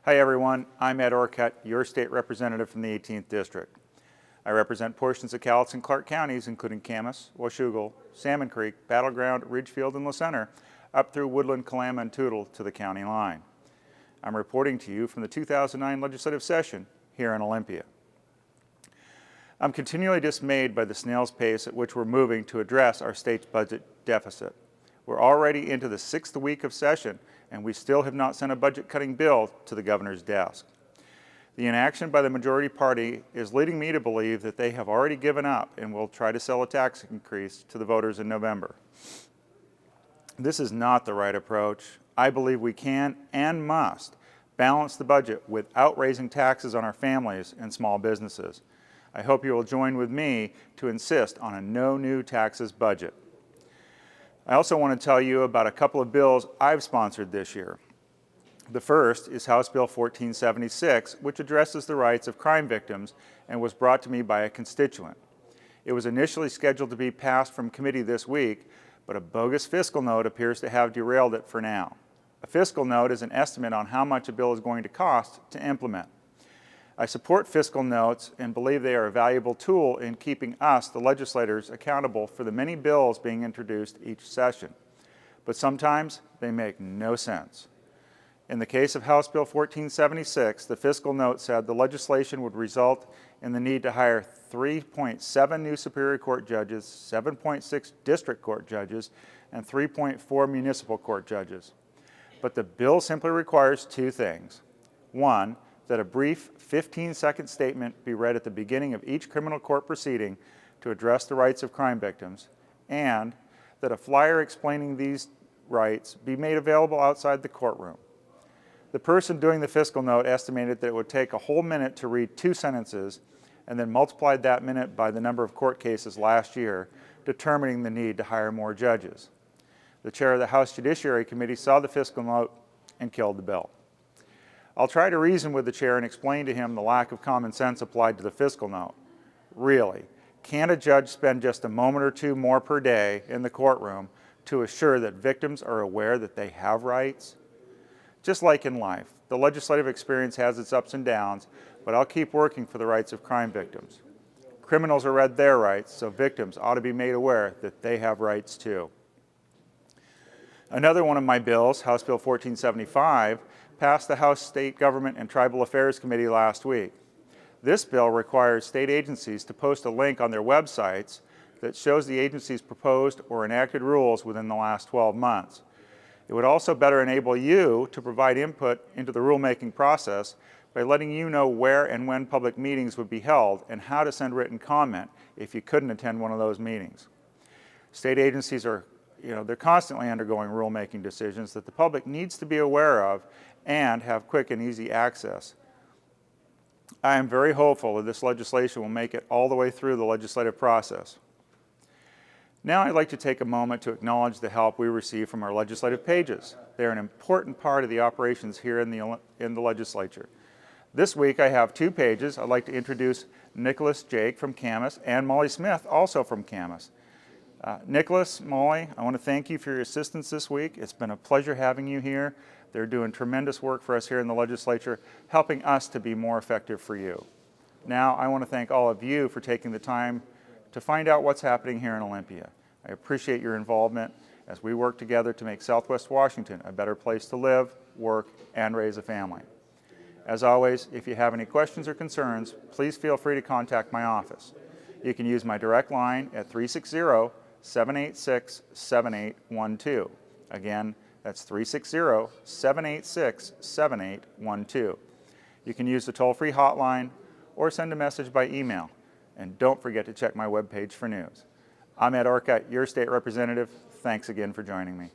Hi everyone, I'm Ed Orcutt, your state representative from the 18th District. I represent portions of Cowlitz and Clark counties, including Camas, Washougal, Salmon Creek, Battleground, Ridgefield, and La Center, up through Woodland, Kalama, and Toutle to the county line. I'm reporting to you from the 2009 legislative session here in Olympia. I'm continually dismayed by the snail's pace at which we're moving to address our state's budget deficit. We're already into the 6th week of session, and we still have not sent a budget-cutting bill to the governor's desk. The inaction by the majority party is leading me to believe that they have already given up and will try to sell a tax increase to the voters in November. This is not the right approach. I believe we can and must balance the budget without raising taxes on our families and small businesses. I hope you will join with me to insist on a no new taxes budget. I also want to tell you about a couple of bills I've sponsored this year. The first is House Bill 1476, which addresses the rights of crime victims and was brought to me by a constituent. It was initially scheduled to be passed from committee this week, but a bogus fiscal note appears to have derailed it for now. A fiscal note is an estimate on how much a bill is going to cost to implement. I support fiscal notes and believe they are a valuable tool in keeping us, the legislators, accountable for the many bills being introduced each session. But sometimes they make no sense. In the case of House Bill 1476, the fiscal note said the legislation would result in the need to hire 3.7 new Superior Court judges, 7.6 District Court judges, and 3.4 Municipal Court judges. But the bill simply requires two things. One, that a brief 15-second statement be read at the beginning of each criminal court proceeding to address the rights of crime victims, and that a flyer explaining these rights be made available outside the courtroom. The person doing the fiscal note estimated that it would take a whole minute to read 2 sentences and then multiplied that minute by the number of court cases last year, determining the need to hire more judges. The chair of the House Judiciary Committee saw the fiscal note and killed the bill. I'll try to reason with the chair and explain to him the lack of common sense applied to the fiscal note. Really, can't a judge spend just a moment or two more per day in the courtroom to assure that victims are aware that they have rights? Just like in life, the legislative experience has its ups and downs, but I'll keep working for the rights of crime victims. Criminals are read their rights, so victims ought to be made aware that they have rights too. Another one of my bills, House Bill 1475, passed the House State Government and Tribal Affairs Committee last week. This bill requires state agencies to post a link on their websites that shows the agency's proposed or enacted rules within the last 12 months. It would also better enable you to provide input into the rulemaking process by letting you know where and when public meetings would be held and how to send written comment if you couldn't attend one of those meetings. State agencies are they're constantly undergoing rulemaking decisions that the public needs to be aware of and have quick and easy access. I am very hopeful that this legislation will make it all the way through the legislative process. Now I'd like to take a moment to acknowledge the help we receive from our legislative pages. They're an important part of the operations here in the legislature. This week I have 2 pages. I'd like to introduce Nicholas Jake from Camas and Molly Smith, also from Camas. Nicholas, Molly, I want to thank you for your assistance this week. It's been a pleasure having you here. They're doing tremendous work for us here in the legislature, helping us to be more effective for you. Now, I want to thank all of you for taking the time to find out what's happening here in Olympia. I appreciate your involvement as we work together to make Southwest Washington a better place to live, work, and raise a family. As always, if you have any questions or concerns, please feel free to contact my office. You can use my direct line at 360-786-7812. Again, that's 360-786-7812. You can use the toll-free hotline or send a message by email. And don't forget to check my webpage for news. I'm Ed Orcutt, your state representative. Thanks again for joining me.